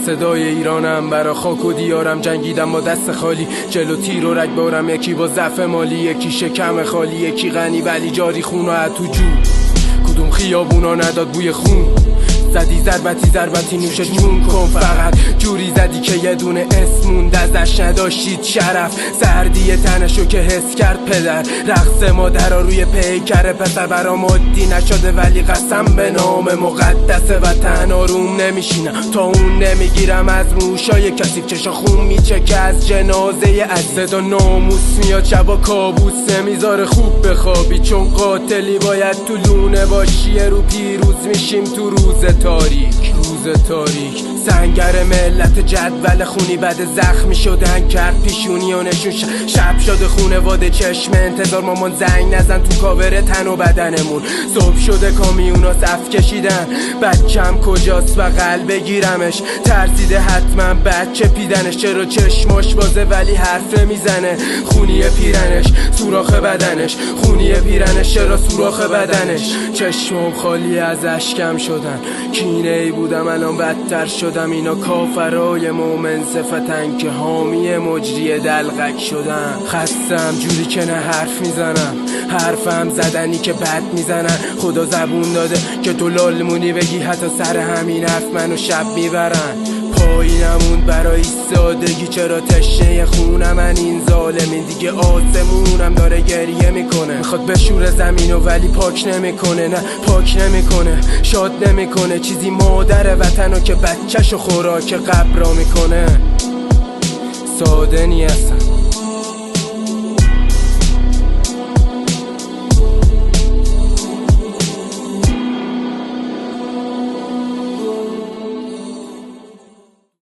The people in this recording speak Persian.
صدای ایرانم، برا خاک و دیارم جنگیدم با دست خالی. جلو تیر و رگبارم، یکی با ضعف مالی، یکی شکم خالی، یکی غنی ولی جاری خون و تو جو. کدوم خیابونا نداد بوی خون؟ زدی ضربتی نوش جون کن. فقط جوری زدی که یه دونه اسم موند ازش، نداشتید شرف. سردی تنشو که حس کرد پدر، رقص مادرها روی پیکر پسر. برام عادی نشده ولی قسم به نام مقدس وطن آروم نمیشینم تا اون نمیگیرم از موشای کثیف. چشا خون میچکه از جنازه عزیز. صدا ناموس میاد شبا کابوس نمیذاره خوب بخوابی، چون قاتلی باید تو لونه باشی. رو پیروز میشیم تو روز تاریک. سنگر ملت جدول خونی بد زخمی شدن کرد پیشونیانشون. شب شده خونواده چشم انتظار، مامان زنگ نزن تو کاور تن و بدنمون. صبح شده کامیونا صف کشیدن، بچم کجاست بغل بگیرمش. ترسیده حتما بچه پیدنش، چرا چشماش بازه ولی حرف نمیزنه. خونی پیرنش سوراخ بدنش، خونی پیرنش چرا سوراخ بدنش. چشمم خالی از اشکم شدن، کینه ای بودم الان بدتر شدم. اینا کافرای مومن صفتن که حامی مجری دلغک شدن. خستم جوری که نه حرف میزنم، حرفم زدنی که بد میزنن. خدا زبون داده که تو لالمونی بگی، حتی سر همین حرف منو شب میبرن. پایینمون برای سادگی، چرا تشنه خونم من این ظالمین. دیگه آسمونم داره گریه میکنه، میخواد بشوره زمینو ولی پاک نمیکنه. نه پاک نمیکنه، شاد نمیکنه. چیزی مادر وطنو که بچه‌شو خوراک قبرا میکنه. ساده نیستم